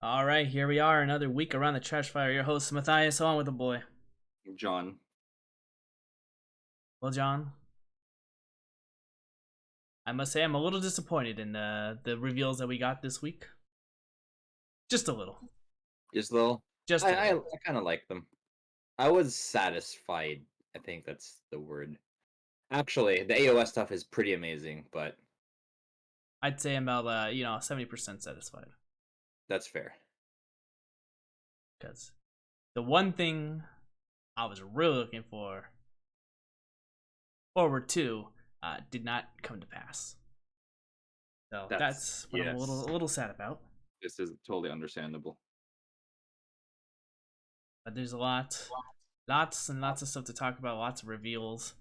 All right, here we are, another week around the trash fire. Your host Matthias, along with the boy. John. Well, John, I must say I'm a little disappointed in the reveals that we got this week. Just a little, Just a little. just I a I, little. I kind of like them. I was satisfied. I think that's the word. Actually, the AoS stuff is pretty amazing, but I'd say I'm about 70% satisfied that's fair. because the one thing I was really looking forward to did not come to pass. So That's that's what I'm a little yes. a little sad about. This is totally understandable. But there's lots and lots of stuff to talk about. Lots of reveals.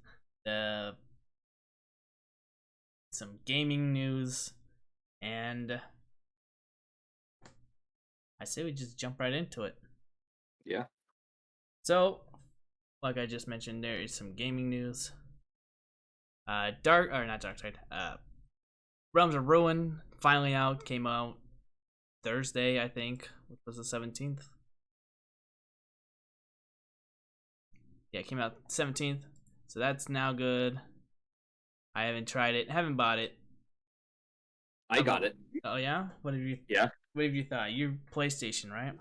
Uh, some gaming news, and I say we just jump right into it. Yeah. So, like I just mentioned, there is some gaming news. Dark or not Dark Side. Realms of Ruin finally out. Came out Thursday, I think, which was the 17th. Yeah, it came out 17th. So that's now good. I haven't tried it, haven't bought it. I got it. Oh yeah, Yeah. what have you thought? You're PlayStation, right?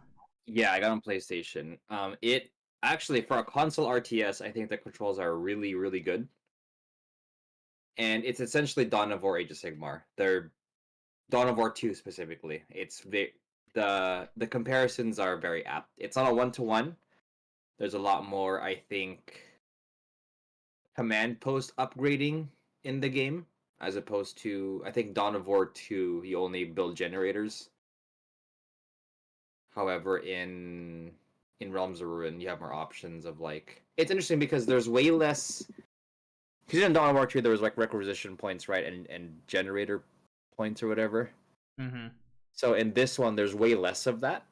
Yeah, I got on PlayStation. It actually for a console RTS, I think the controls are really, really good. And it's essentially Dawn of War Age of Sigmar. They're Dawn of War 2 specifically. The comparisons are very apt. It's not a one-to-one. There's a lot more, I think, command post upgrading in the game as opposed to I think Dawn of War 2 you only build generators. However, in Realms of Ruin you have more options of like it's interesting because there's way less because in Dawn of War 2 there was like requisition points, right? And generator points or whatever. Mm-hmm. So in this one there's way less of that.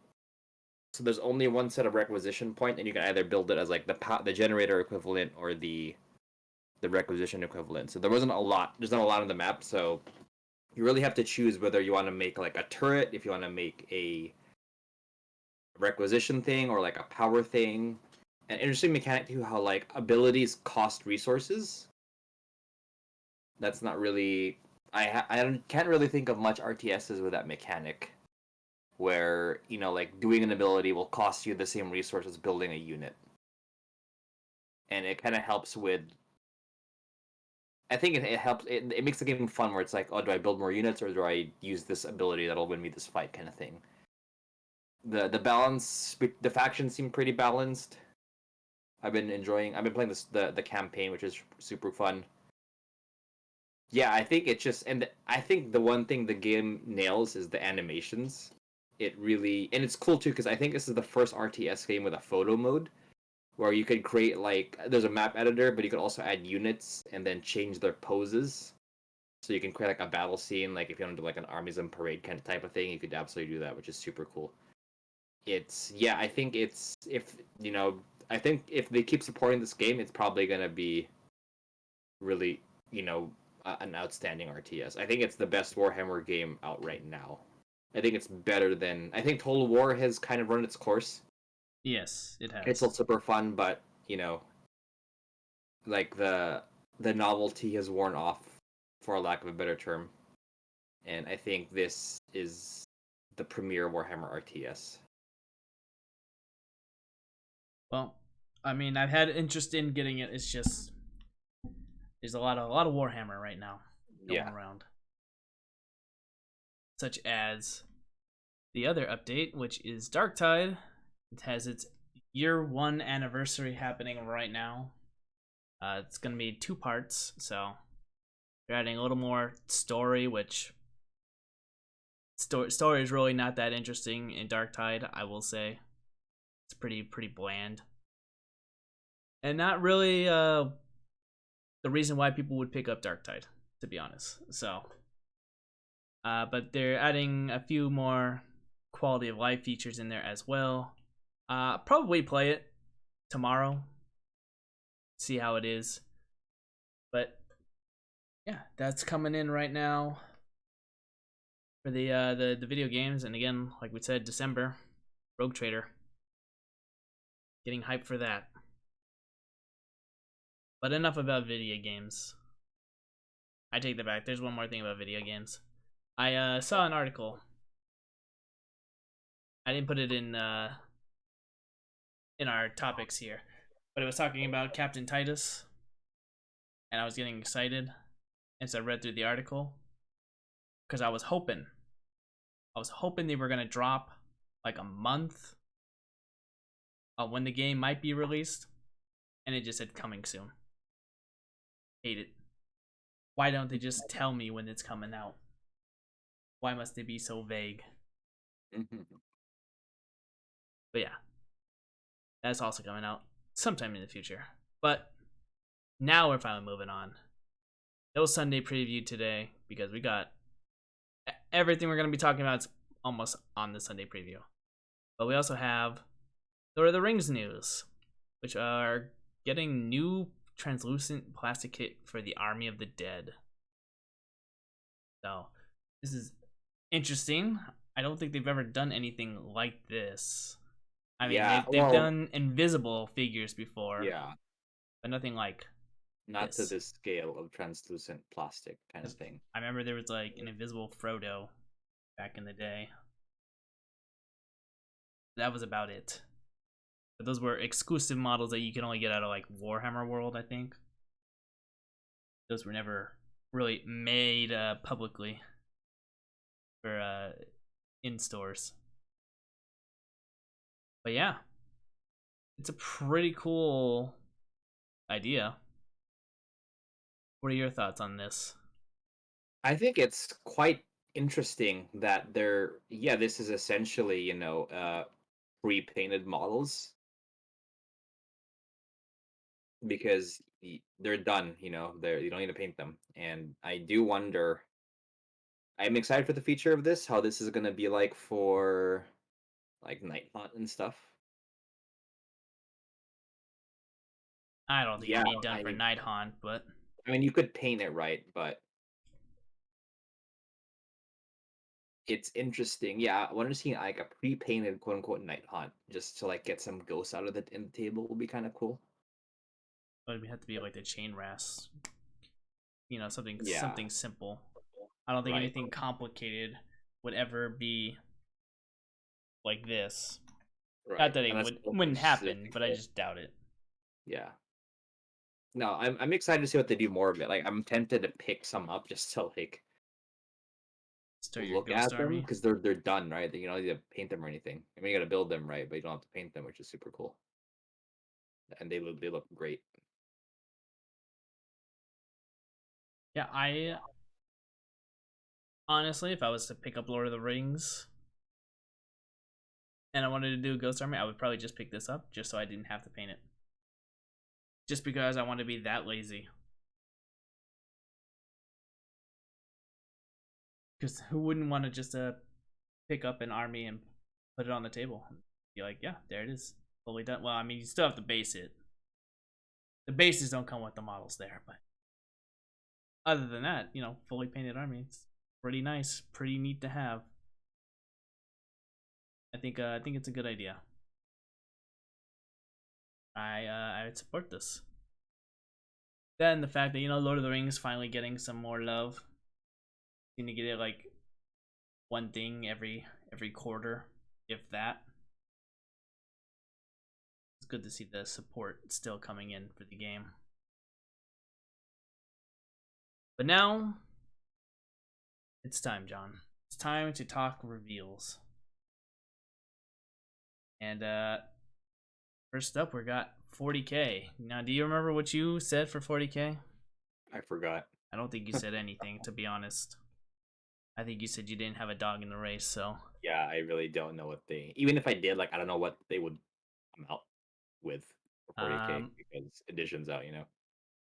So there's only one set of requisition point and you can either build it as like the generator equivalent or the requisition equivalent. So there wasn't a lot. There's not a lot on the map, so you really have to choose whether you want to make like a turret, if you want to make a requisition thing or like a power thing. An interesting mechanic too, how like abilities cost resources. That's not really. I can't really think of much RTSs with that mechanic, where like doing an ability will cost you the same resource as building a unit, and it kind of helps with I think it helps. It makes the game fun where it's like, oh, do I build more units or do I use this ability that'll win me this fight, kind of thing. The balance, the factions seem pretty balanced. I've been enjoying. I've been playing the campaign, which is super fun. Yeah, I think it's just, and I think the one thing the game nails is the animations. It really, and it's cool too because I think this is the first RTS game with a photo mode where you could create like there's a map editor, but you could also add units and then change their poses. So you can create like a battle scene, like if you want to do like an armies and parade kind of type of thing, you could absolutely do that, which is super cool. It's yeah, I think it's if I think if they keep supporting this game, it's probably gonna be really an outstanding RTS. I think it's the best Warhammer game out right now. I think it's better than I think Total War has kind of run its course. Yes, it It's has. still super fun, but like the novelty has worn off, for a lack of a better term. And I think this is the premier Warhammer RTS. Well, I mean, I've had interest in getting it. It's just there's a lot of Warhammer right now going Yeah. around, such as the other update, which is Darktide. It has its year one anniversary happening right now. It's gonna be two parts, so they're adding a little more story, which story is really not that interesting in Darktide. I will say it's pretty bland, and not really the reason why people would pick up Darktide, to be honest. So, but they're adding a few more quality of life features in there as well. Probably play it tomorrow, see how it is. But yeah, that's coming in right now. for the video games. And again, like we said, December, Rogue Trader. Getting hyped for that. But enough about video games. I take that back. There's one more thing about video games. I saw an article. I didn't put it in our topics here, but it was talking about Captain Titus, and I was getting excited, and so I read through the article because I was hoping they were gonna drop like a month when the game might be released, and it just said coming soon. Hate it. Why don't they just tell me when it's coming out? Why must they be so vague? But yeah, that's also coming out sometime in the future. But now we're finally moving on. No Sunday preview today because we got everything we're going to be talking about is almost on the Sunday preview. But we also have Lord of the Rings news, which are getting new translucent plastic kit for the Army of the Dead. So this is interesting. I don't think they've ever done anything like this. I mean, they've done invisible figures before. Yeah. But nothing like not this. To this scale of translucent plastic kind of thing. I remember there was like an invisible Frodo back in the day. That was about it. But those were exclusive models that you can only get out of like Warhammer World, I think. Those were never really made publicly for in stores. But yeah, it's a pretty cool idea. What are your thoughts on this? I think it's quite interesting that this is essentially, pre-painted models. Because they're done, you don't need to paint them. And I do wonder, I'm excited for the feature of this, how this is going to be like for like Night Hunt and stuff. I don't think it'd be done for Night Hunt, but I mean, you could paint it right, but it's interesting. Yeah, I want to see like a pre-painted quote unquote Night Hunt just to like get some ghosts out of the in the table would be kind of cool. But it'd have to be like the chain rasp, something simple. I don't think anything complicated would ever be like this. Right. Not that it wouldn't happen, but I just doubt it. Yeah. No, I'm excited to see what they do more of it. Like, I'm tempted to pick some up just to like look at them because they're done, right? You don't need to paint them or anything. I mean, you got to build them, right? But you don't have to paint them, which is super cool. And they look great. Yeah, I honestly, if I was to pick up Lord of the Rings and I wanted to do a Ghost Army, I would probably just pick this up just so I didn't have to paint it. Just because I want to be that lazy. Because who wouldn't want to just pick up an army and put it on the table and be like, yeah, there it is, fully done. Well, I mean, you still have to base it. The bases don't come with the models there, but other than that, fully painted army, it's pretty nice, pretty neat to have. I think it's a good idea. I would support this. Then the fact that Lord of the Rings finally getting some more love. Going to get it like one thing every quarter, if that. It's good to see the support still coming in for the game. But now it's time, John. It's time to talk reveals. And first up, we got 40K. Now, do you remember what you said for 40K? I forgot. I don't think you said anything, to be honest. I think you said you didn't have a dog in the race, so. Yeah, I really don't know what even if I did, like, I don't know what they would come out with for 40K because edition's out,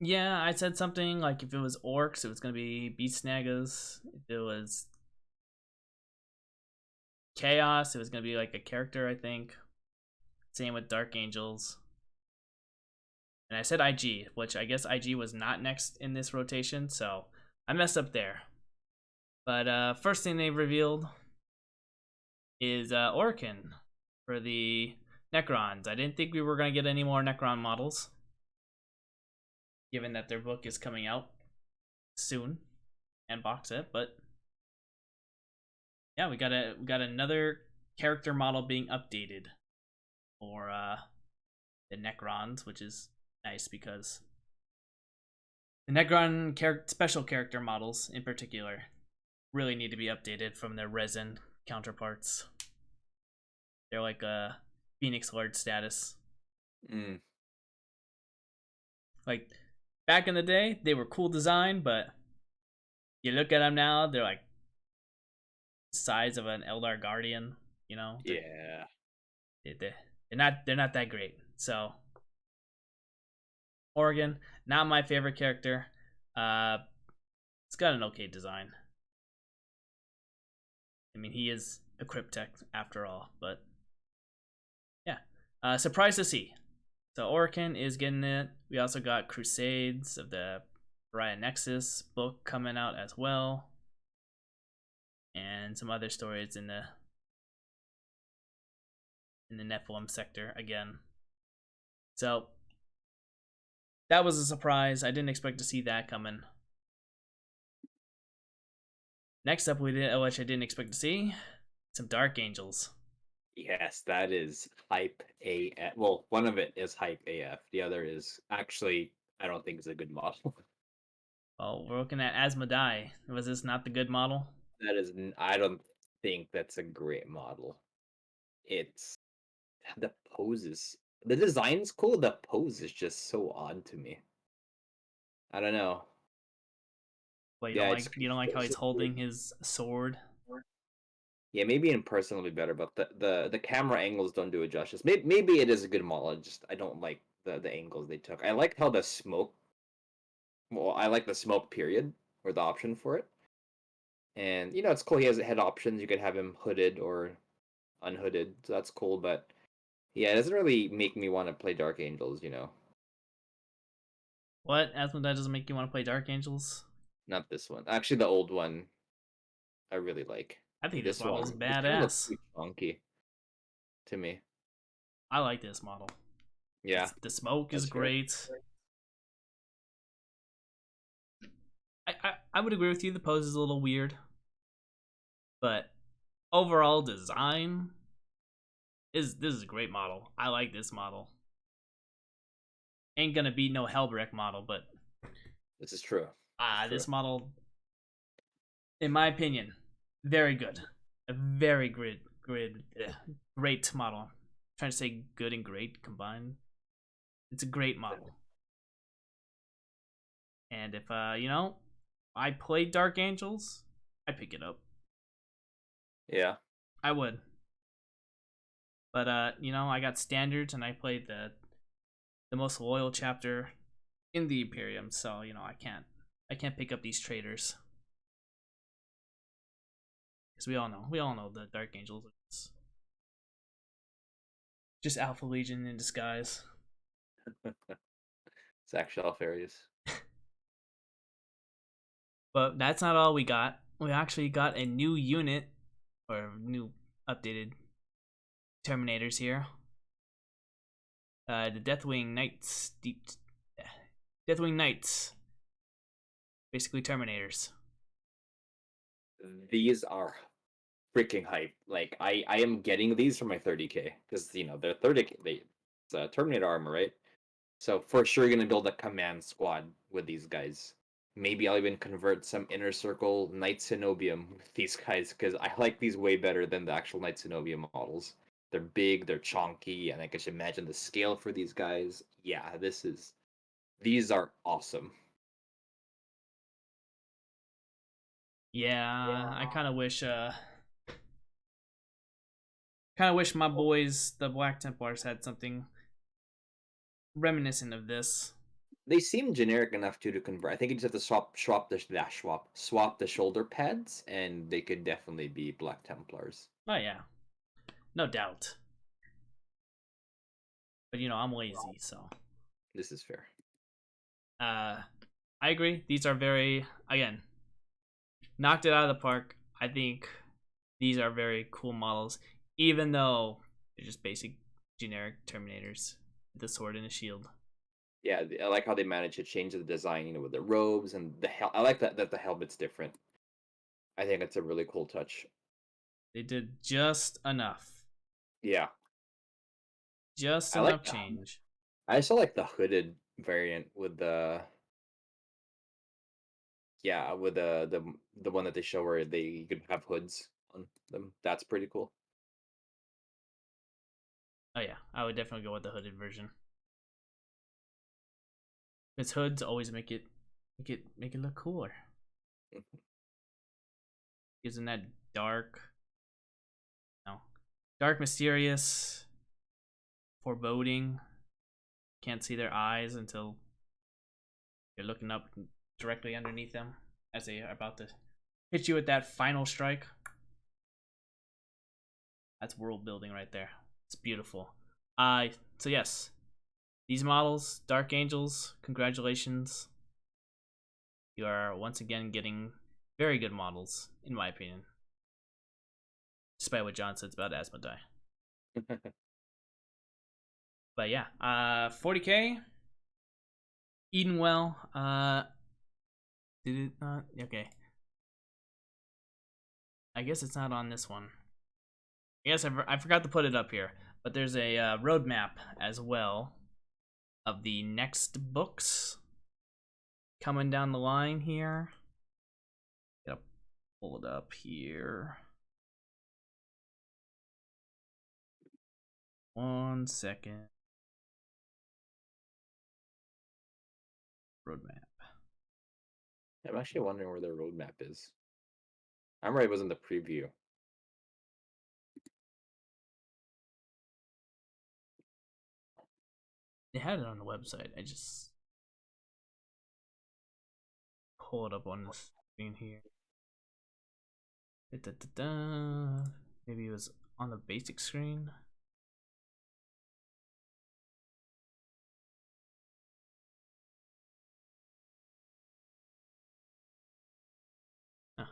Yeah, I said something like if it was orcs, it was going to be beast snagas. If it was chaos, it was going to be like a character, I think. Same with Dark Angels. And I said IG, which I guess IG was not next in this rotation, so I messed up there. But first thing they revealed is Orikan for the Necrons. I didn't think we were going to get any more Necron models, given that their book is coming out soon and box set. But yeah, we got another character model being updated for the Necrons, which is nice because the Necron special character models in particular really need to be updated from their resin counterparts. They're like a Phoenix Lord status. Like back in the day, they were cool design, but you look at them now, they're like the size of an Eldar Guardian. You know? Yeah. They're not that great. So Orikan, not my favorite character. It's got an okay design. I mean, he is a Cryptech after all, but yeah. Surprised to see. So Orikan is getting it. We also got Crusades of the Pariah Nexus book coming out as well. And some other stories in the Nephilim sector again. So that was a surprise. I didn't expect to see that coming. Next up, which I didn't expect to see, some Dark Angels. Yes, that is hype AF. Well, one of it is hype AF. The other is actually, I don't think it's a good model. Oh, we're looking at Asmodai. Was this not the good model? That is, I don't think that's a great model. It's the poses. The design's cool. The pose is just so odd to me. I don't know. Well, Yeah, you don't like how he's holding his sword. Yeah, maybe in person it'll be better, but the camera angles don't do it justice. Maybe it is a good model. I don't like the angles they took. I like how the smoke. Well, I like the smoke period or the option for it, and it's cool. He has head options. You could have him hooded or unhooded, so that's cool. But yeah, it doesn't really make me want to play Dark Angels. What? Asmodai doesn't make you want to play Dark Angels? Not this one. Actually, the old one I really like. I think this This model's one looks badass. too chunky to me. I like this model. Yeah, The smoke is that's fair. great. I would agree with you. The pose is a little weird, but overall design this is a great model. I like this model. Ain't gonna beat no Hellbrick model, but This is true. this model, in my opinion, very good. A very great model. I'm trying to say good and great combined. It's a great model. And if I played Dark Angels, I'd pick it up. Yeah. I would. But I got standards and I played the most loyal chapter in the Imperium, so I can't pick up these traders. Because we all know the Dark Angels is just Alpha Legion in disguise. It's actually all fairies. But that's not all we got. We actually got a new unit, or new updated Terminators here. The Deathwing Knights. Deathwing Knights. Basically Terminators. These are freaking hype. Like I am getting these for my 30k because they're 30k. It's Terminator armor, right? So for sure you're gonna build a command squad with these guys. Maybe I'll even convert some inner circle Knight Cenobium with these guys because I like these way better than the actual Knight Cenobium models. They're big, they're chunky, and I can imagine the scale for these guys. Yeah, these are awesome. Yeah, I kind of wish my boys, the Black Templars, had something reminiscent of this. They seem generic enough to convert. I think you just have to swap the shoulder pads, and they could definitely be Black Templars. Oh yeah, no doubt. But I'm lazy, so. This is fair. I agree. These are very, again, knocked it out of the park. I think these are very cool models, even though they're just basic, generic Terminators, the sword and the shield. Yeah, I like how they managed to change the design, with the robes and the I like that the helmet's different. I think it's a really cool touch. They did just enough. Yeah, Just I like enough change. I also like the hooded variant with the with the one that they show where they could have hoods on them. That's pretty cool. Oh yeah, I would definitely go with the hooded version. Because hoods always make it look cooler. Isn't that dark? No, dark, mysterious, foreboding. Can't see their eyes until you're looking up directly underneath them as they are about to hit you with that final strike. That's world building right there. It's beautiful. So yes, these models, Dark Angels, congratulations. You are once again getting very good models, in my opinion. Despite what John says about Asmodai. But yeah, 40k. Edenwell. Did it not? Okay. I guess it's not on this one. I guess I forgot to put it up here. But there's a roadmap as well of the next books coming down the line here. Gotta pull it up here. 1 second. Roadmap. I'm actually wondering where their roadmap is. I remember it was in the preview. They had it on the website. I just pull it up on the screen here. Da-da-da-da. Maybe it was on the basic screen. Huh.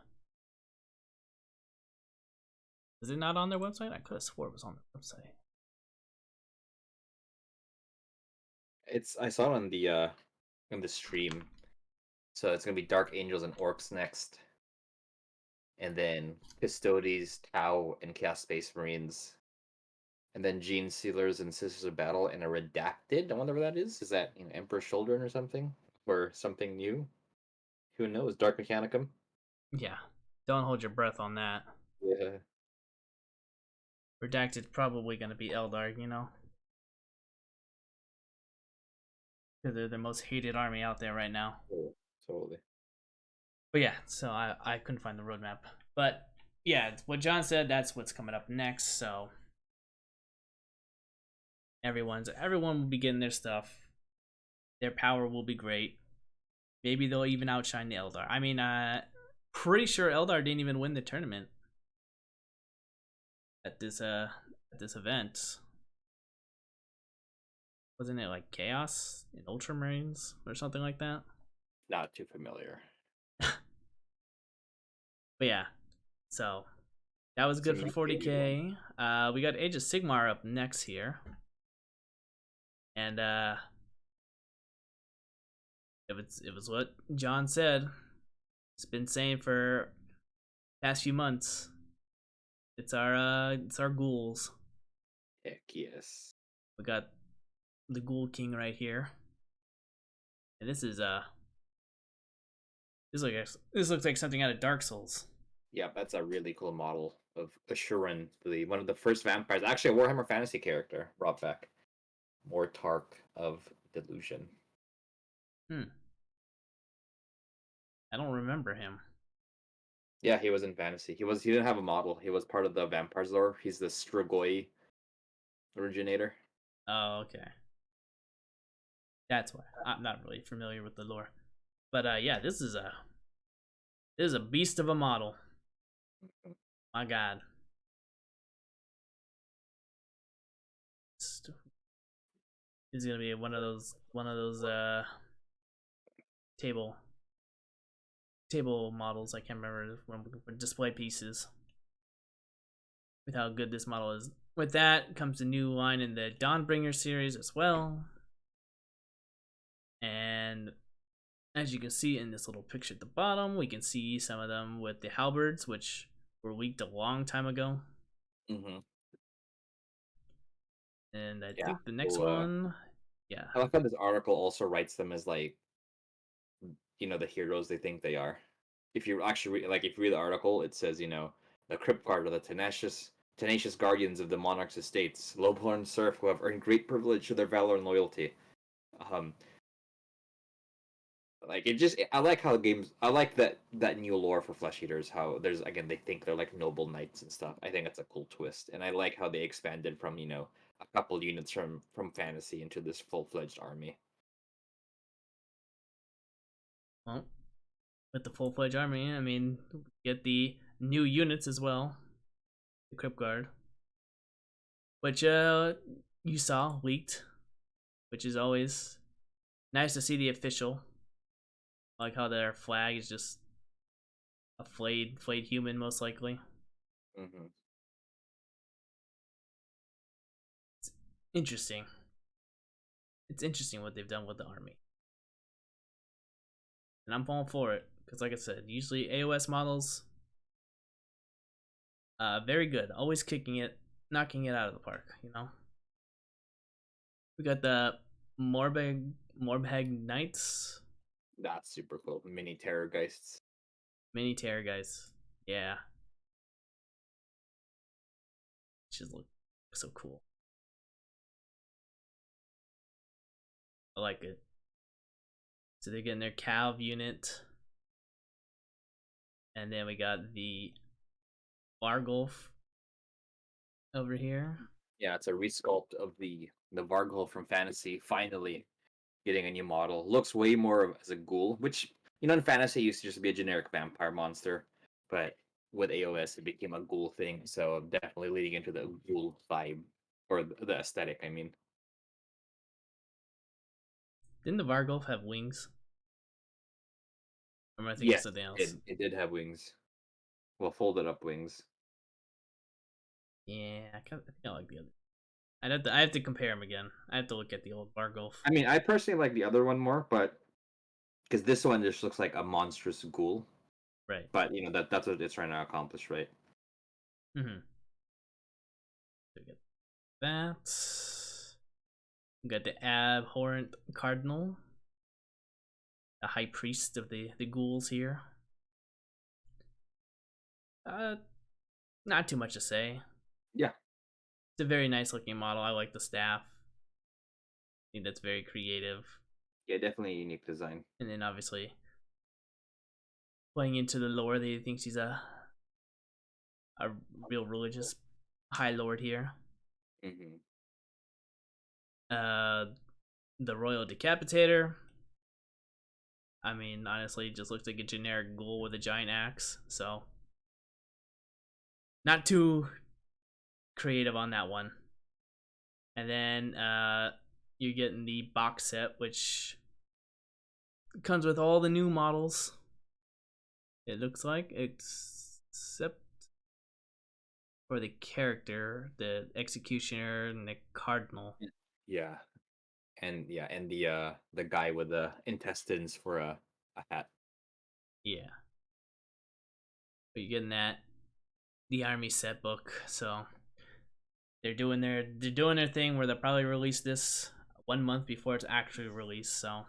Is it not on their website? I could have swore it was on their website. I saw it on the stream. So it's gonna be Dark Angels and Orcs next. And then Custodes, Tau, and Chaos Space Marines. And then Gene Sealers and Sisters of Battle and a Redacted. I wonder what that is. Is that Emperor Children or something? Or something new? Who knows? Dark Mechanicum? Yeah. Don't hold your breath on that. Yeah. Redacted probably going to be Eldar, because they're the most hated army out there right now. Oh, totally. But yeah, so I couldn't find the roadmap. But yeah, what John said, that's what's coming up next. So everyone will be getting their stuff. Their power will be great. Maybe they'll even outshine the Eldar. I mean, pretty sure Eldar didn't even win the tournament at this event. Wasn't it like Chaos in Ultramarines or something like that? Not too familiar. But yeah, so that was good for 40k. We got Age of Sigmar up next here, and it was what John said. It's been saying for past few months. It's our ghouls. Heck yes. We got the Ghoul King right here, and this looks like something out of Dark Souls. Yeah, that's a really cool model of Ushoran, one of the first vampires. Actually, a Warhammer Fantasy character brought back. Mortark of Delusion. I don't remember him. Yeah, he was in fantasy. He didn't have a model. He was part of the Vampires lore. He's the Strigoi originator. Oh, okay. That's why I'm not really familiar with the lore. But yeah, this is a beast of a model. My God. He's gonna be one of those table table models. I can't remember when display pieces. With how good this model is. With that comes a new line in the Dawnbringer series as well. And as you can see in this little picture at the bottom, we can see some of them with the halberds, which were leaked a long time ago. Mm-hmm. And I Yeah. think the next So, one, yeah. I like how this article also writes them as like, the heroes they think they are. If you actually like, if you read the article, it says, the Crypt Guard are the tenacious guardians of the monarch's estates, lowborn serf who have earned great privilege through their valor and loyalty. Um, like it just, I like how games, I like that new lore for Flesh Eaters. How there's again, they think they're like noble knights and stuff. I think that's a cool twist, and I like how they expanded from a couple units from fantasy into this full-fledged army. Well, with the full-fledged army, I mean, get the new units as well. The Crypt Guard. Which you saw leaked, which is always nice to see the official. I like how their flag is just a flayed human, most likely. Mm-hmm. It's interesting. It's interesting what they've done with the army, and I'm falling for it because, like I said, usually AoS models, very good, always kicking it, knocking it out of the park. We got the Morbhag Knights, That's super cool. Mini Terrorgeists. mini terror guys. Yeah, just look so cool. I like it. So they're getting their Calv unit. And then we got the Vargulf over here. Yeah, it's a resculpt of the Varghul from Fantasy. Finally, getting a new model. Looks way more as a ghoul, which in Fantasy used to just be a generic vampire monster, but with AOS it became a ghoul thing. So definitely leading into the ghoul vibe or the aesthetic. I mean, Didn't the Vargulf have wings? Or am I thinking of yes, something else? it did have wings. Well, folded up wings. Yeah, I think I like the other. I have to compare them again. I have to look at the old Vargulf. I mean, I personally like the other one more, but because this one just looks like a monstrous ghoul. Right. But that's what it's trying to accomplish, right? Mm-hmm. So we got that. We got the Abhorrent Cardinal, the High Priest of the ghouls here. Not too much to say. Yeah. It's a very nice looking model. I like the staff. I think that's very creative. Yeah, definitely a unique design. And then obviously playing into the lore, they thinks he's a real religious high lord here. Mm-hmm. The Royal Decapitator. I mean, honestly, it just looks like a generic ghoul with a giant axe. So not too creative on that one. And then you're getting the box set, which comes with all the new models. It looks like, except for the character, the Executioner and the Cardinal. Yeah, and the guy with the intestines for a hat. Yeah, but you're getting that the army set book. So they're doing their thing where they'll probably release this 1 month before it's actually released. So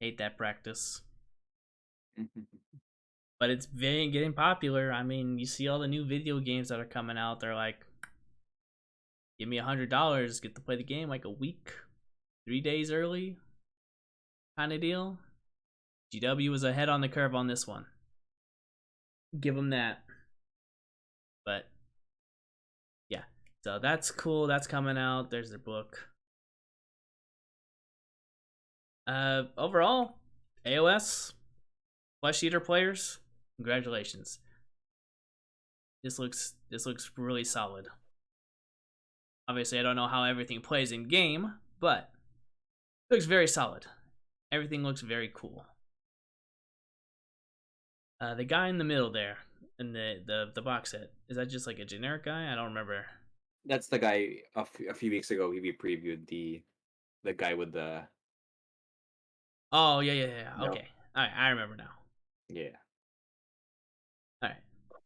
hate that practice. But it's very getting popular. I mean, you see all the new video games that are coming out. They're like, give me $100, get to play the game like a week, 3 days early, kind of deal. GW was ahead on the curve on this one. Give them that. But yeah, so that's cool. That's coming out. There's their book. Overall, AOS Flesh Eater players, congratulations. This looks really solid. Obviously, I don't know how everything plays in game, but it looks very solid. Everything looks very cool. The guy in the middle there, in the box set, is that just like a generic guy? I don't remember. That's the guy a few weeks ago. We previewed the guy with the Oh yeah. no. Okay, all right, I remember now. Yeah. All right,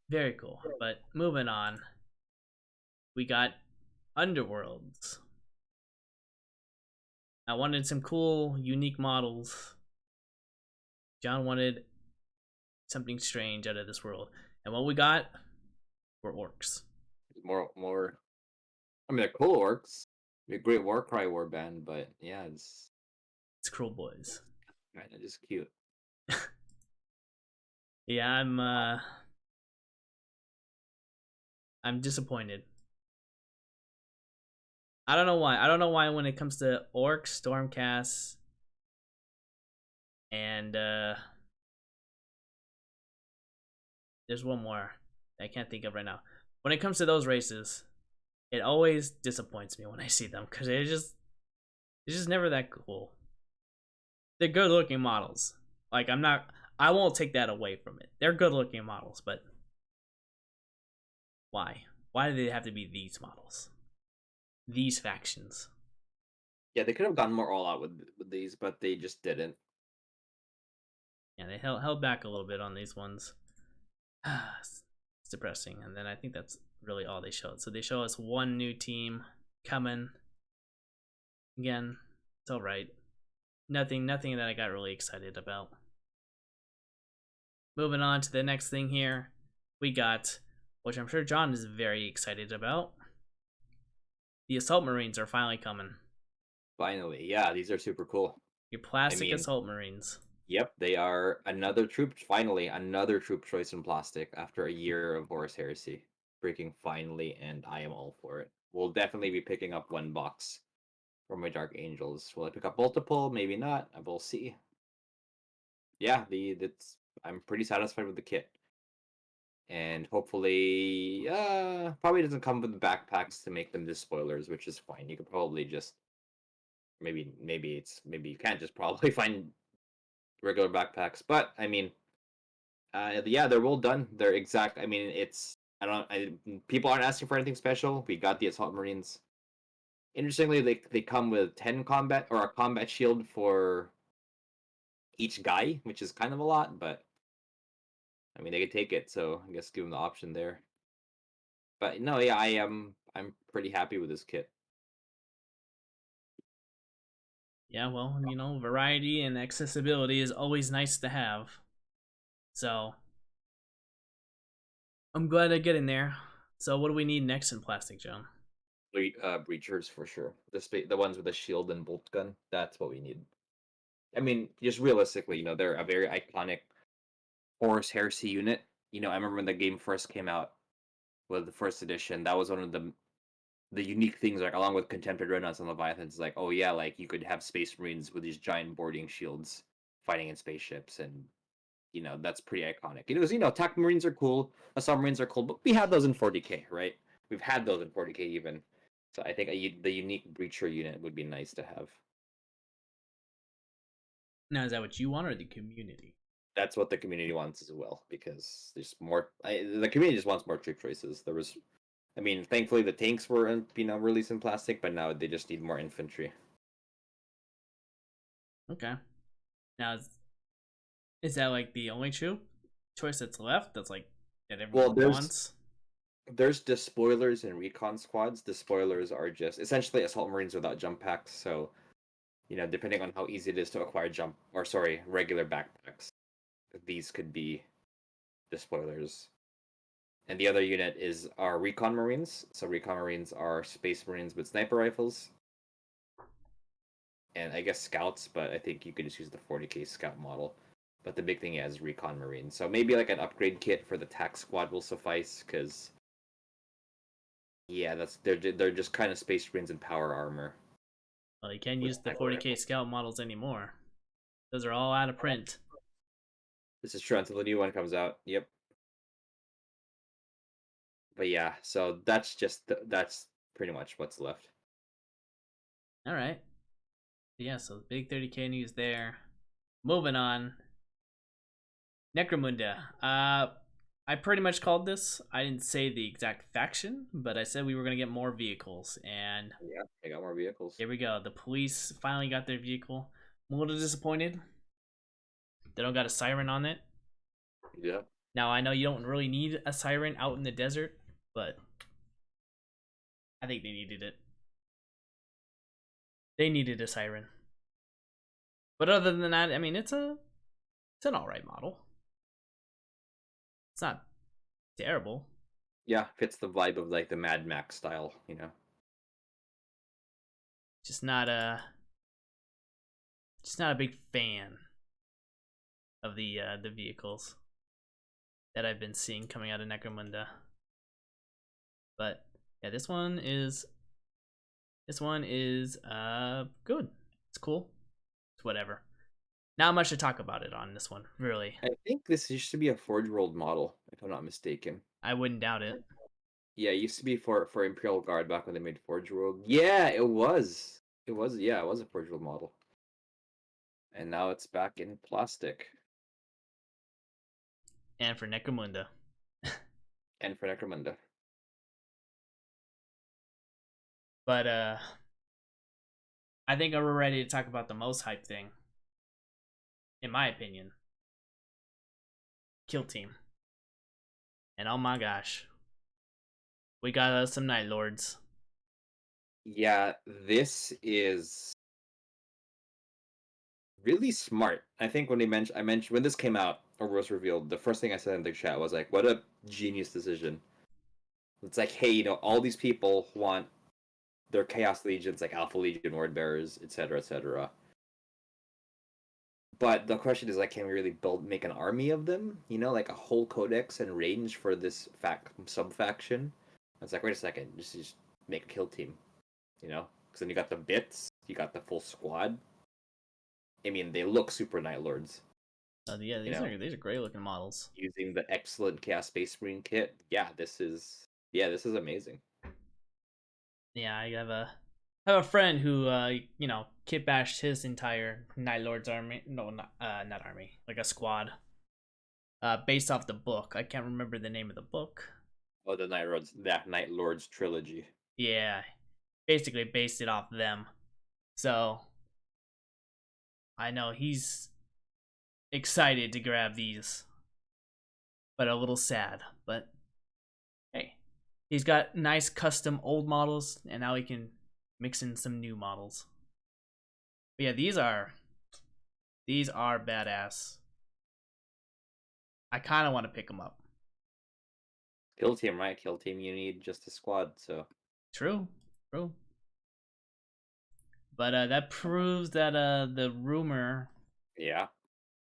very cool. But moving on, we got Underworlds. I wanted some cool, unique models. John wanted something strange out of this world, and what we got were orcs. More. I mean, they're cool orcs. Be a great Warcry warband, but yeah, it's It's cruel boys. kind of just cute. Yeah, I'm disappointed. I don't know why. I don't know why when it comes to orcs, stormcasts, and there's one more I can't think of right now. When it comes to those races, it always disappoints me when I see them because it's just never that cool. They're good looking models. Like I won't take that away from it. They're good looking models, but why? Why do they have to be these models? These factions. Yeah, they could have gone more all out with these, but they just didn't. Yeah, they held back a little bit on these ones. It's depressing. And then I think that's really all they showed. So they show us one new team coming. Again, it's alright. Nothing that I got really excited about. Moving on to the next thing here, we got, which I'm sure John is very excited about. The Assault Marines are finally coming. Finally, yeah, these are super cool. Your plastic I mean, Assault Marines. yep, they are another troop. Finally, another troop choice in plastic after a year of Horus Heresy. Freaking finally, and I am all for it. We'll definitely be picking up one box for my Dark Angels. Will I pick up multiple? Maybe not. I will see. Yeah, that's I'm pretty satisfied with the kit. And hopefully probably doesn't come with the backpacks to make them just spoilers, which is fine. You could probably just maybe you can't just probably find regular backpacks. But I mean, yeah, they're well done. They're exact. I mean, it's people aren't asking for anything special. We got the Assault Marines. Interestingly, they come with 10 combat or a combat shield for each guy, which is kind of a lot, but I mean they could take it, so I guess give them the option there. But no, yeah, I'm pretty happy with this kit. Yeah, well, variety and accessibility is always nice to have. So I'm glad I get in there. So what do we need next in plastic, John? Breachers for sure. The ones with the shield and bolt gun. That's what we need. I mean, just realistically, they're a very iconic Horus Heresy unit. I remember when the game first came out with the first edition. That was one of the unique things, like along with Contempted Dreadnoughts and Leviathans, like, oh yeah, like you could have Space Marines with these giant boarding shields fighting in spaceships, and that's pretty iconic. Because attack Marines are cool, assault Marines are cool, but we had those in 40k, right? We've had those in 40k even. So I think the unique breacher unit would be nice to have. Now, is that what you want or the community? That's what the community wants as well, because there's more. The community just wants more troop choices. I mean, thankfully the tanks were released in plastic, but now they just need more infantry. Okay. Now, is that like the only choice that's left? That's like that Well, everyone wants? there's despoilers and recon squads. Despoilers are just essentially assault marines without jump packs. So, depending on how easy it is to acquire regular backpacks, these could be despoilers. And the other unit is our recon marines. So recon marines are space marines with sniper rifles, and I guess scouts. But I think you could just use the 40k scout model. But the big thing is recon marines. So maybe like an upgrade kit for the tac squad will suffice, because yeah, they're just kind of space marines in power armor. Well, you can't With use the sniper 40k rifles. scout models anymore. Those are all out of print. This is true until the new one comes out. Yep. But yeah, so that's pretty much what's left. All right. Yeah, so the big 30k news there. Moving on. Necromunda. I pretty much called this. I didn't say the exact faction, but I said we were gonna get more vehicles, and Yeah, they got more vehicles. here we go. The police finally got their vehicle. I'm a little disappointed. They don't got a siren on it. Yeah. Now I know you don't really need a siren out in the desert, but I think they needed it. They needed a siren. But other than that, I mean, it's an alright model. It's not terrible. Yeah, fits the vibe of like the Mad Max style, you know. Just not a big fan of the vehicles that I've been seeing coming out of Necromunda. But yeah, this one is good. It's cool. It's whatever. Not much to talk about it on this one, really. I think this used to be a Forge World model, if I'm not mistaken. I wouldn't doubt it. Yeah, it used to be for Imperial Guard back when they made Forge World. Yeah, it was. It was, yeah, it was a Forge World model. And now it's back in plastic. And for Necromunda. And for Necromunda. But I think we're ready to talk about the most hype thing. In my opinion. Kill Team. And oh my gosh. We got some Night Lords. Yeah, this is really smart. I think when I mentioned when this came out or was revealed, the first thing I said in the chat was like, "What a genius decision!" It's like, hey, you know, all these people want their Chaos Legions, like Alpha Legion, Word Bearers, etc., etc. But the question is, like, can we really make an army of them? You know, like a whole codex and range for this sub faction. It's like, wait a second, just make a kill team. You know, because then you got the bits, you got the full squad. I mean, they look super Night Lords. Yeah, these are great looking models. Using the excellent Chaos Space Marine kit, this is amazing. Yeah, I have a friend who kit bashed his entire Night Lords army. No, not army, like a squad. Based off the book. I can't remember the name of the book. Oh, the Night Lords trilogy. Yeah, basically based it off them. So I know he's excited to grab these, but a little sad. But hey, he's got nice custom old models, and now he can mix in some new models. But yeah, these are badass. I kind of want to pick them up. Kill team, right? Kill team, you need just a squad, so. True. But that proves that the rumor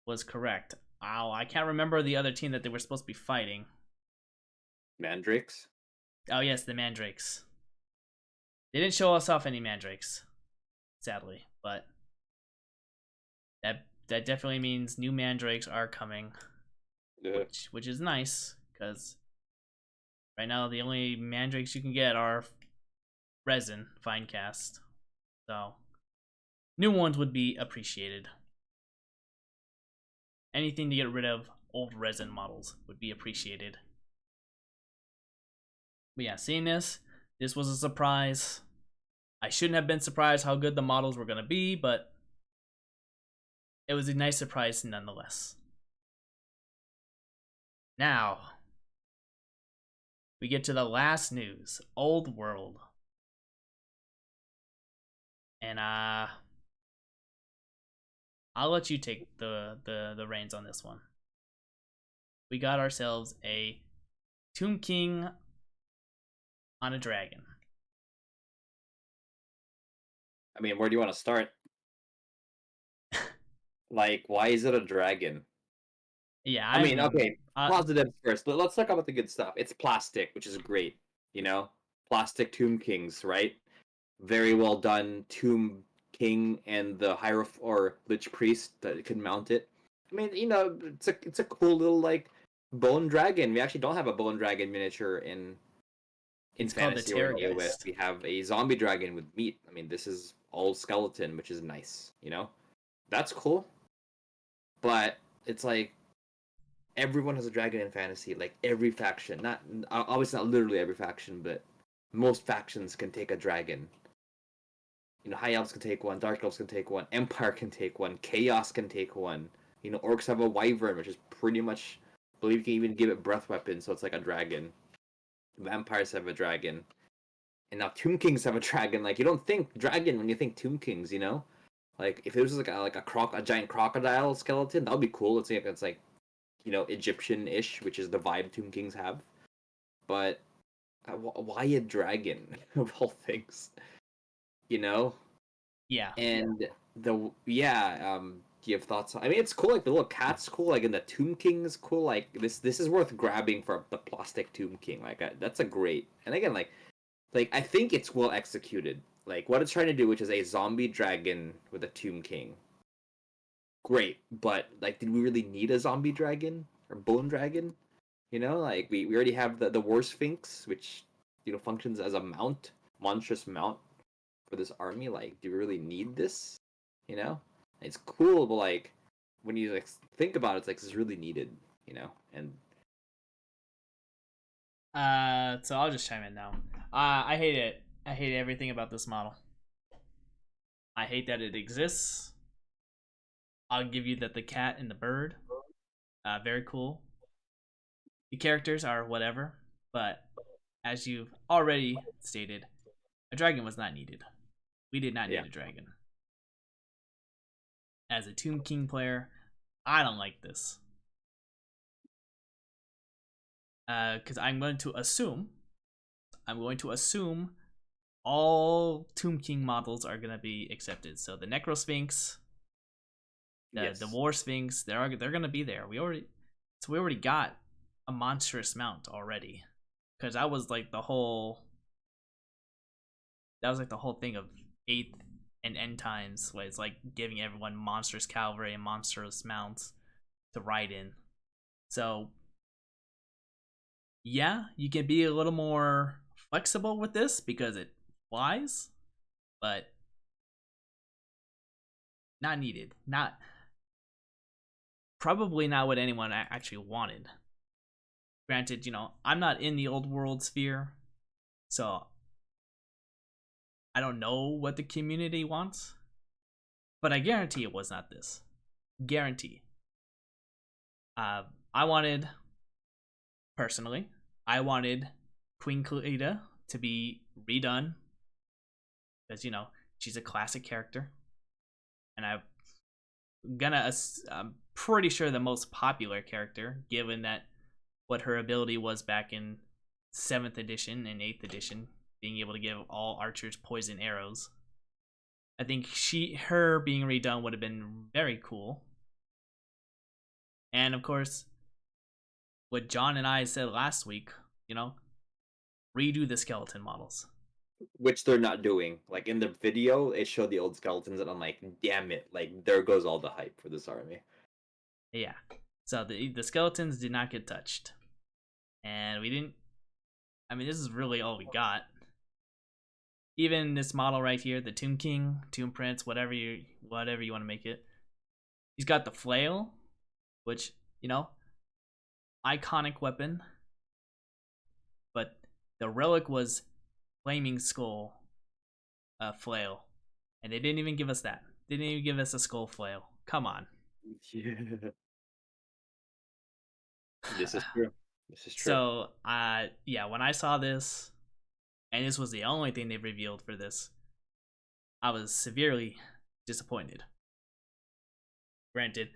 was correct. Wow, I can't remember the other team that they were supposed to be fighting. Mandrakes? Oh yes, the Mandrakes. They didn't show us off any Mandrakes, sadly, but that definitely means new Mandrakes are coming, which is nice, because right now the only Mandrakes you can get are resin fine cast, so new ones would be appreciated. Anything to get rid of old resin models would be appreciated. But yeah, seeing this was a surprise. I shouldn't have been surprised how good the models were going to be, but it was a nice surprise nonetheless. Now, we get to the last news, Old World. And I'll let you take the reins on this one. We got ourselves a Tomb King on a dragon. I mean, where do you want to start? Like, why is it a dragon? Yeah, I mean, okay, positives first. Let's talk about the good stuff. It's plastic, which is great. You know, plastic Tomb Kings, right? Very well done Tomb King and the Hierophant or Lich Priest that can mount it. I mean, you know, it's a cool little like bone dragon. We actually don't have a bone dragon miniature in fantasy or in AoS. We have a zombie dragon with meat. I mean, this is all skeleton, which is nice. You know, that's cool. But it's like, everyone has a dragon in fantasy. Like every faction, not obviously not literally every faction, but most factions can take a dragon. You know, High Elves can take one, Dark Elves can take one, Empire can take one, Chaos can take one. You know, Orcs have a Wyvern, which is pretty much, I believe you can even give it breath weapon, so it's like a dragon. Vampires have a dragon. And now Tomb Kings have a dragon. Like, you don't think dragon when you think Tomb Kings, you know? Like, if it was like a giant crocodile skeleton, that would be cool. It's like, you know, Egyptian-ish, which is the vibe Tomb Kings have. But why a dragon of all things? You know? Yeah. And do you have thoughts I mean, it's cool, like the little cat's cool, like in the Tomb King is cool, like this is worth grabbing for the plastic Tomb King, like that's a great, and again, like I think it's well executed, like what it's trying to do, which is a zombie dragon with a Tomb King. Great, but like, did we really need a zombie dragon or bone dragon? You know, like we already have the War Sphinx, which, you know, functions as a mount, monstrous mount for this army. Like, do we really need this? You know, it's cool, but like when you like think about it, it's like this is really needed. You know, and So I'll just chime in now. I hate it. I hate everything about this model. I hate that it exists. I'll give you that the cat and the bird, very cool. The characters are whatever, but as you've already stated, a dragon was not needed. We did not yeah, need a dragon. As a Tomb King player, I don't like this. Because I'm going to assume all Tomb King models are gonna be accepted. So the Necro Sphinx, the yes, War Sphinx, they're gonna be there. We already got a monstrous mount already, because that was like the whole thing of eighth and end times, where it's like giving everyone monstrous cavalry and monstrous mounts to ride in. So yeah, you can be a little more flexible with this because it flies, but not needed. Not Probably not what anyone actually wanted. Granted, you know, I'm not in the old world sphere, so I don't know what the community wants, but I guarantee it was not this. Guarantee. I wanted, personally, I wanted Queen Cleida to be redone because, you know, she's a classic character, and I'm pretty sure the most popular character, given that what her ability was back in 7th edition and 8th edition, being able to give all archers poison arrows. I think her being redone would have been very cool. And of course, what John and I said last week, you know, redo the skeleton models. which they're not doing. Like in the video, it showed the old skeletons, and I'm like, damn it! Like there goes all the hype for this army. Yeah. So the skeletons did not get touched. And we didn't, I mean, this is really all we got. Even this model right here, the Tomb King, Tomb Prince, whatever you want to make it. He's got the flail, which, you know, iconic weapon. But the relic was Flaming Skull flail. And they didn't even give us that. They didn't even give us a skull flail. Come on. Yeah, this is true. This is true. So, yeah, when I saw this, and this was the only thing they revealed for this, I was severely disappointed. Granted,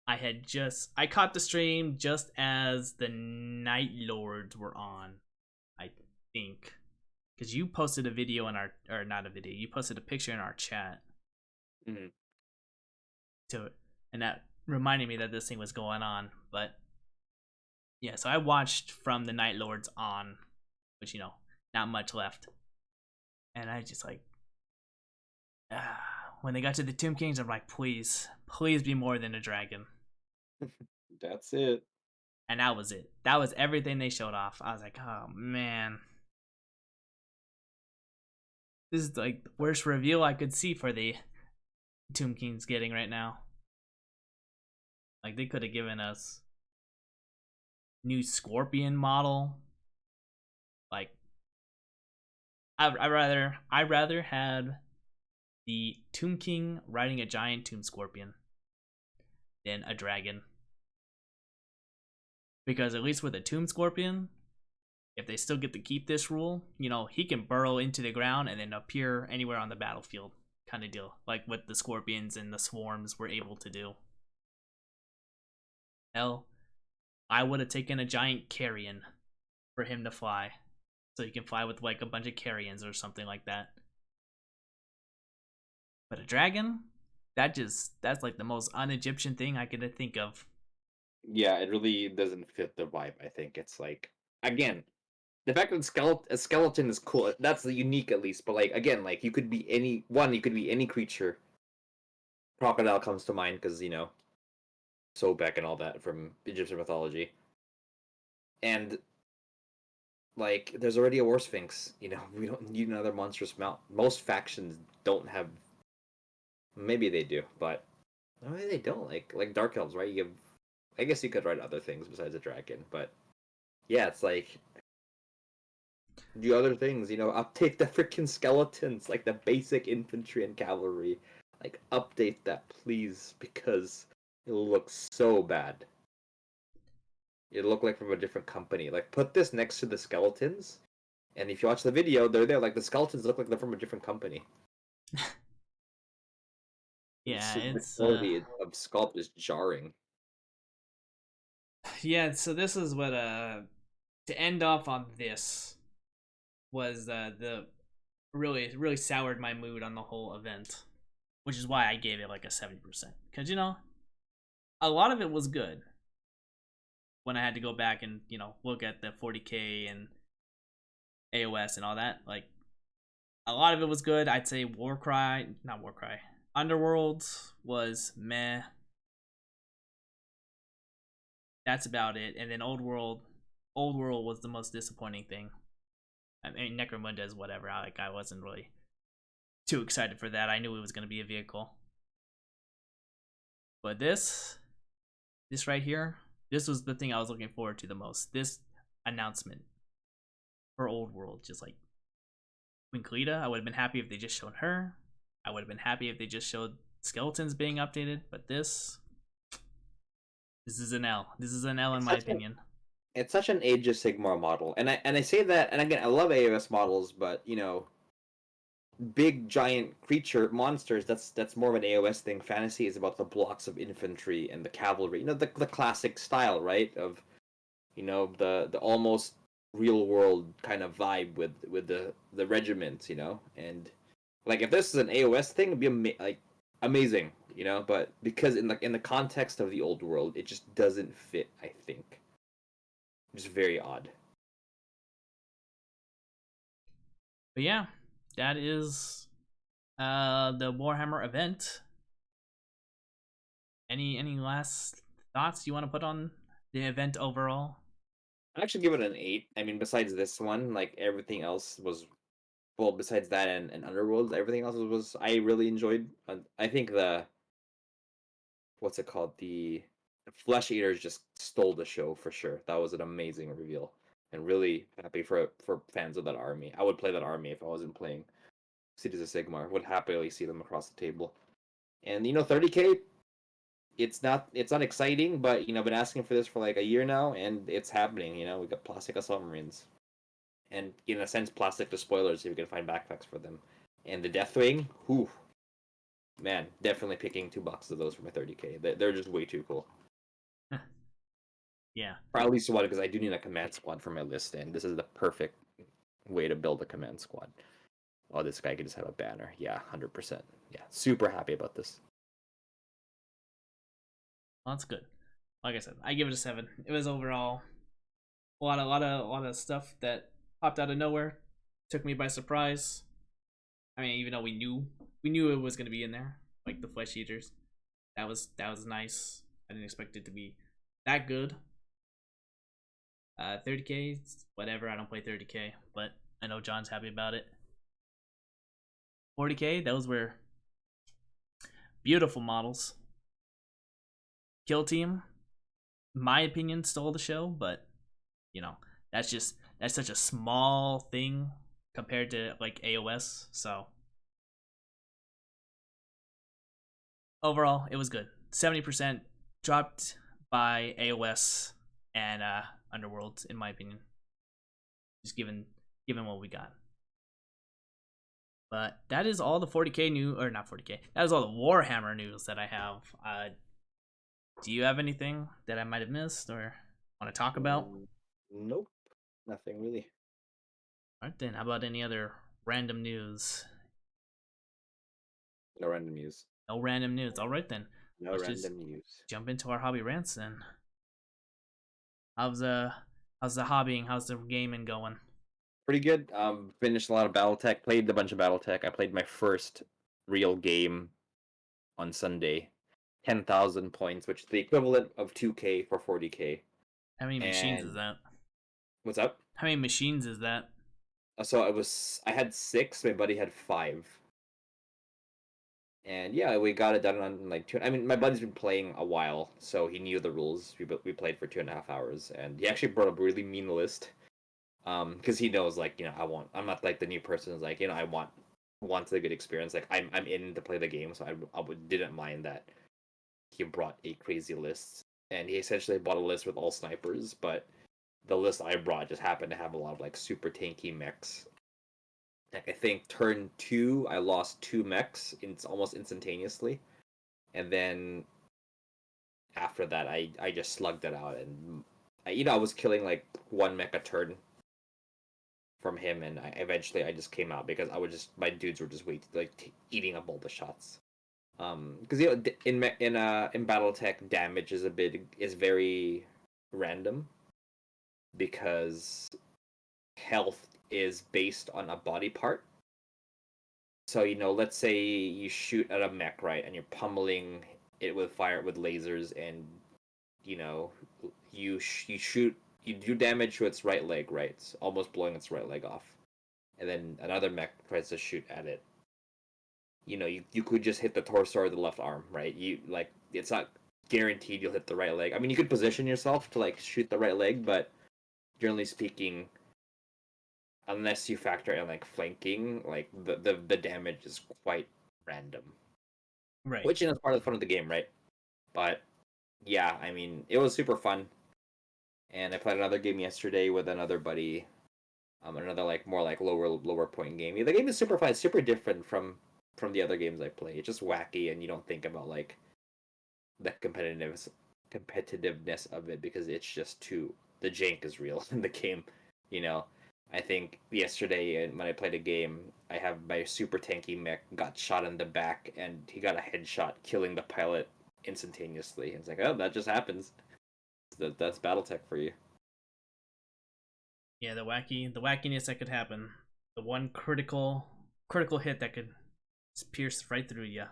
I caught the stream just as the Night Lords were on, I think, because you posted a video in our, or not a video, you posted a picture in our chat Mm-hmm. to it, and that reminded me that this thing was going on. But yeah, so I watched from the Night Lords on, which, you know, not much left, and I just like, when they got to the Tomb Kings, I'm like, please be more than a dragon. That's it. And that was it. That was everything they showed off. I was like, oh man, this is like the worst reveal I could see for the Tomb King's getting right now. Like, they could have given us new Scorpion model. Like, I rather had the Tomb King riding a giant Tomb Scorpion than a dragon. Because at least with a Tomb Scorpion, if they still get to keep this rule, you know, he can burrow into the ground and then appear anywhere on the battlefield, kind of deal. Like what the Scorpions and the Swarms were able to do. Hell, I would have taken a giant Carrion for him to fly. So he can fly with like a bunch of Carrions or something like that. But a dragon? That's like the most un-Egyptian thing I could think of. Yeah, it really doesn't fit the vibe. I think it's like, again, the fact that a skeleton is cool. That's the unique at least. But like again, like you could be you could be any creature. Crocodile comes to mind because you know, Sobek and all that from Egyptian mythology. And like, there's already a War Sphinx. You know, we don't need another monstrous mount. Most factions don't have. Maybe they do, but no, they don't. Like Dark Elves, right? You give. I guess you could write other things besides a dragon, but yeah, it's like do other things. You know, update the freaking skeletons, like the basic infantry and cavalry. Like update that, please, because it looks so bad. It looked like from a different company. Like put this next to the skeletons, and if you watch the video, they're there. Like the skeletons look like they're from a different company. Yeah, The it's quality of sculpt is jarring. yeah, so this is what to end off on this was the really soured my mood on the whole event, which is why I gave it like a 70%, because you know a lot of it was good when I had to go back and you know look at the 40k and AoS and all that. Like a lot of it was good. I'd say not Warcry, Underworlds was meh. That's about it. And then Old World was the most disappointing thing. I mean, Necromunda is whatever. I wasn't really too excited for that. I knew it was going to be a vehicle. But this right here, this was the thing I was looking forward to the most. This announcement for Old World, just like Queen Kalita, I would have been happy if they just showed her. I would have been happy if they just showed skeletons being updated. But this is an L. This is an L in my opinion. It's such an Age of Sigmar model, and I say that, and again, I love AOS models, but you know, big giant creature monsters. That's more of an AOS thing. Fantasy is about the blocks of infantry and the cavalry. You know, the classic style, right? Of you know the almost real world kind of vibe with the regiments. You know, and like if this is an AOS thing, it'd be like amazing. You know, but because in the context of the old world, it just doesn't fit. I think. Just very odd. But yeah, that is the Warhammer event. Any last thoughts you want to put on the event overall? I'd actually give it an 8. I mean, besides this one, like everything else was well. Besides that and Underworlds, everything else was I really enjoyed. I think the what's it called the Flesh Eaters just stole the show for sure. That was an amazing reveal, and really happy for fans of that army. I would play that army if I wasn't playing Cities of Sigmar. Would happily see them across the table. And you know, 30k. It's not exciting, but you know, I've been asking for this for like a year now, and it's happening. You know, we got plastic assault marines, and in a sense, plastic to spoilers if you can find backpacks for them. And the Deathwing, whew, man, definitely picking 2 boxes of those for my 30k. They're just way too cool. Yeah. Or at least one, because I do need a command squad for my list, and this is the perfect way to build a command squad. Oh, this guy could just have a banner. Yeah, 100%. Yeah, super happy about this. Well, that's good. Like I said, I give it a 7. It was overall a lot of stuff that popped out of nowhere, took me by surprise. I mean, even though we knew it was gonna be in there, like the Flesh Eaters. That was nice. I didn't expect it to be that good. 30k, whatever. I don't play 30k, but I know John's happy about it. 40k, those were beautiful models. Kill Team, my opinion, stole the show, but you know, that's such a small thing compared to like AoS. So overall, it was good. 70% dropped by AoS and Underworlds, in my opinion. Just given what we got. But that is all the 40k news, or not 40k. That is all the Warhammer news that I have. Do you have anything that I might have missed or want to talk about? Nope, nothing really. All right then. How about any other random news? No random news. No random news. All right then. No Let's random just news. jump into our hobby rants then. How's the hobbying? How's the gaming going? Pretty good. Finished a lot of BattleTech. Played a bunch of BattleTech. I played my first real game on Sunday. 10,000 points, which is the equivalent of 2K for 40K. How many machines is And that? what's up? How many machines is that? So I had 6. My buddy had 5. And yeah, we got it done on like 2. I mean, my buddy's been playing a while, so he knew the rules. We played for 2.5 hours, and he actually brought up a really mean list. Because he knows, like, I'm not like the new person who's like, I want a good experience. Like, I'm in to play the game, so didn't mind that he brought a crazy list, and he essentially bought a list with all snipers, but the list I brought just happened to have a lot of like super tanky mechs. Like, I think turn 2, I lost 2 mechs almost instantaneously, and then after that, I just slugged it out, and I was killing like 1 mech a turn from him, and eventually I just came out because my dudes were just eating up all the shots. Because in BattleTech, damage is very random because health is based on a body part. So let's say you shoot at a mech, right, and you're pummeling it with fire with lasers, and you shoot. You do damage to its right leg, right? It's almost blowing its right leg off. And then another mech tries to shoot at it. You could just hit the torso or the left arm, right? It's not guaranteed you'll hit the right leg. I mean, you could position yourself to like shoot the right leg, but generally speaking, unless you factor in like flanking, like the damage is quite random. Right. Which is part of the fun of the game, right? But yeah, I mean, it was super fun. And I played another game yesterday with another buddy. Another like more like lower point game. The game is super fun. It's super different from the other games I play. It's just wacky, and you don't think about like the competitiveness of it because it's just the jank is real in the game. I think yesterday when I played a game, I have my super tanky mech got shot in the back, and he got a headshot, killing the pilot instantaneously. It's like, oh, that just happens. That's BattleTech for you. Yeah, the wackiness that could happen. The one critical hit that could just pierce right through you,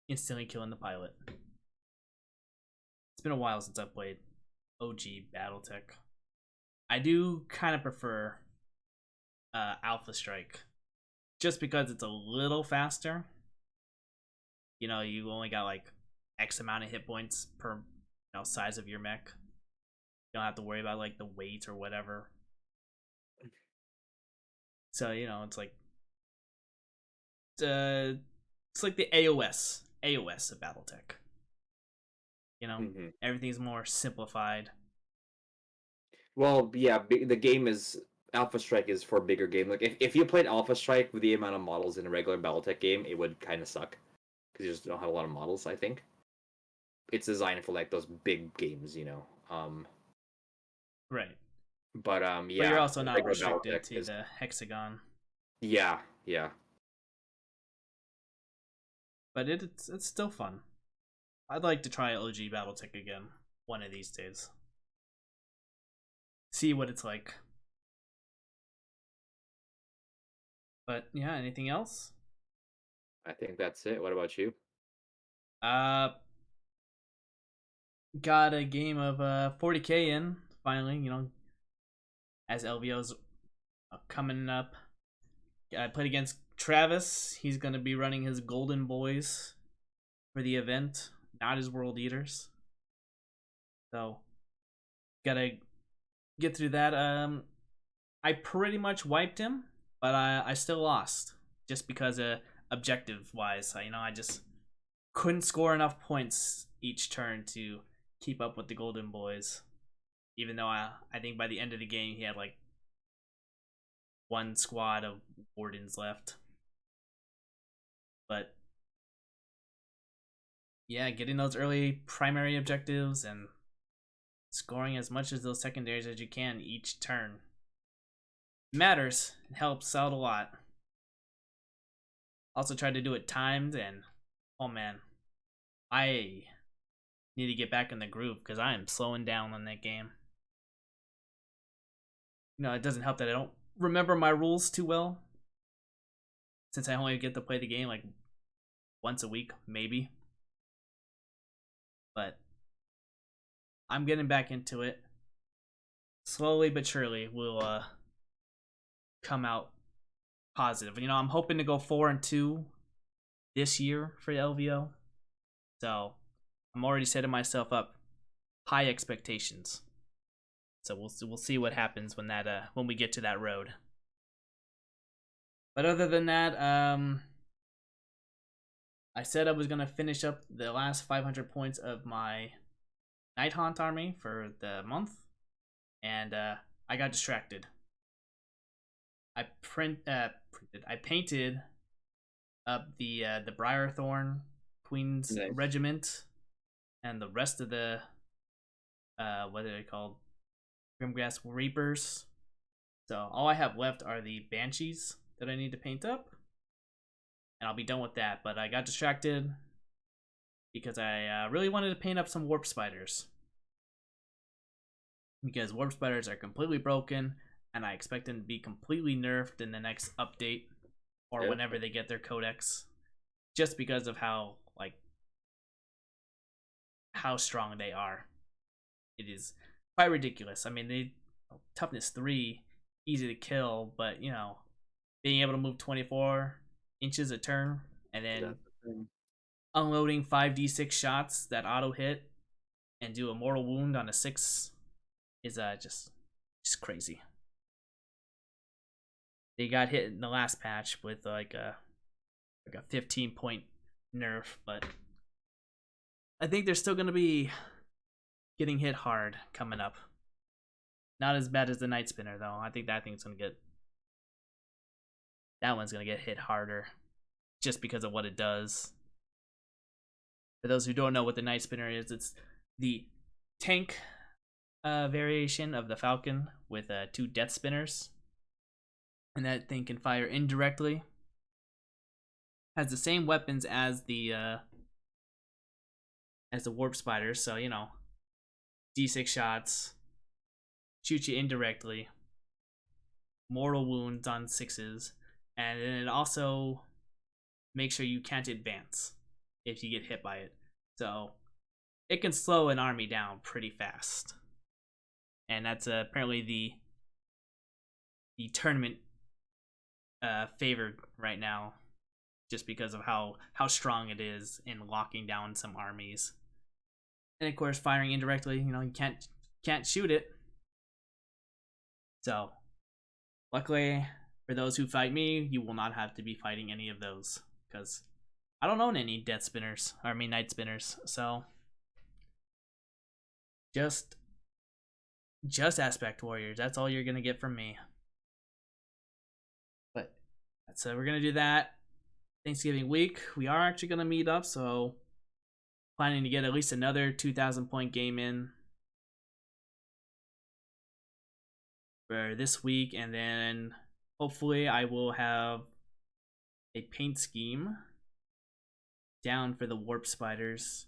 instantly killing the pilot. It's been a while since I've played OG BattleTech. I do kind of prefer Alpha Strike, just because it's a little faster. You only got like X amount of hit points per size of your mech. You don't have to worry about like the weight or whatever. So it's like it's like the AoS of BattleTech. Everything's more simplified. Well, yeah, the game is Alpha Strike is for bigger game. Like if you played Alpha Strike with the amount of models in a regular BattleTech game, it would kind of suck because you just don't have a lot of models. I think it's designed for like those big games, Right. But yeah. But you're also not restricted BattleTech to the hexagon. Yeah, yeah. But it's still fun. I'd like to try OG BattleTech again one of these days. See what it's like. But yeah, anything else? I think that's it. What about you? Got a game of 40k in finally. As LVO's coming up. I played against Travis. He's gonna be running his Golden Boys for the event, not his World Eaters. So gotta get through that. I pretty much wiped him, but I still lost just because objective wise, I just couldn't score enough points each turn to keep up with the Golden Boys. Even though I think by the end of the game he had like one squad of Wardens left. But yeah, getting those early primary objectives and scoring as much as those secondaries as you can each turn matters. It helps out a lot. Also tried to do it timed, and oh man, I need to get back in the groove because I am slowing down on that game. It doesn't help that I don't remember my rules too well, since I only get to play the game like once a week, maybe. But I'm getting back into it. Slowly but surely, we'll come out positive. I'm hoping to go 4-2 this year for the LVO. So I'm already setting myself up high expectations. So we'll see what happens when we get to that road. But other than that, I said I was gonna finish up the last 500 points of my Night Haunt army for the month, and I got distracted. I painted up the Briarthorn Queen's Nice. Regiment and the rest of the what are they called? Grimgrass Reapers. So all I have left are the Banshees that I need to paint up, and I'll be done with that. But I got distracted because I really wanted to paint up some Warp Spiders, because Warp Spiders are completely broken, and I expect them to be completely nerfed in the next update or whenever they get their codex, just because of how strong they are. It is quite ridiculous. I mean, they toughness 3, easy to kill, but being able to move 24 inches a turn and then unloading 5d6 shots that auto hit and do a mortal wound on a 6 is just crazy. They got hit in the last patch with like a 15-point nerf, but I think they're still gonna be getting hit hard coming up. Not as bad as the Night Spinner though. I think that one's gonna get hit harder just because of what it does. For those who don't know what the Night Spinner is, it's the tank variation of the Falcon with 2 Death Spinners. And that thing can fire indirectly. Has the same weapons as the Warp Spider, so D6 shots, shoot you indirectly, mortal wounds on 6s, and then it also makes sure you can't advance if you get hit by it. So it can slow an army down pretty fast. And that's apparently the tournament favored right now, just because of how strong it is in locking down some armies. And of course, firing indirectly, you can't shoot it. So luckily for those who fight me, you will not have to be fighting any of those, because I don't own any Night Spinners. So just Aspect Warriors. That's all you're gonna get from me. But so we're gonna do that Thanksgiving week. We are actually gonna meet up, so planning to get at least another 2,000 point game in for this week, and then hopefully I will have a paint scheme down for the Warp Spiders.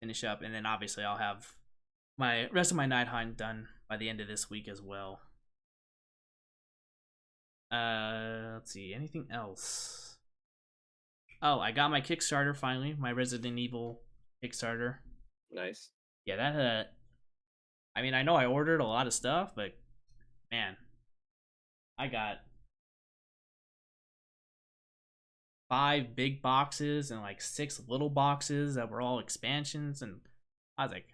Finish up, and then obviously I'll have my rest of my Night Hunt done by the end of this week as well. Let's see, anything else? Oh, I got my Kickstarter finally, my Resident Evil Kickstarter. Nice. Yeah, that I mean, I know I ordered a lot of stuff, but man, I got 5 big boxes and like 6 little boxes that were all expansions, and I was like,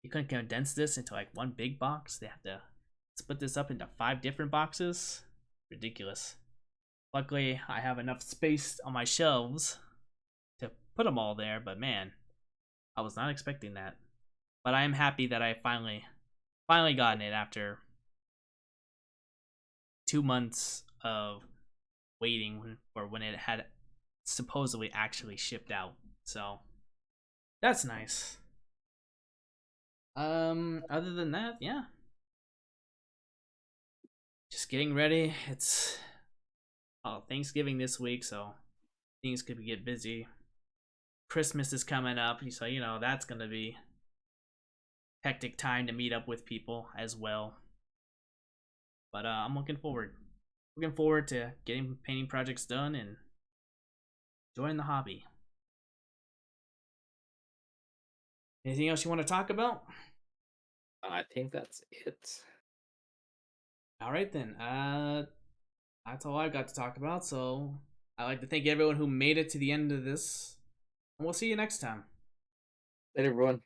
you couldn't condense this into like one big box. They have to split this up into 5 different boxes. Ridiculous. Luckily, I have enough space on my shelves to put them all there, but man, I was not expecting that. But I am happy that I finally gotten it after 2 months of waiting for when it had supposedly actually shipped out. So that's nice. Other than that, yeah. Just getting ready. It's Thanksgiving this week, so things could get busy. Christmas is coming up, so you know that's gonna be hectic time to meet up with people as well. But I'm looking forward to getting painting projects done and enjoying the hobby. Anything else you want to talk about? I think that's it. All right then. That's all I got to talk about. So I'd like to thank everyone who made it to the end of this, and we'll see you next time. Later, everyone.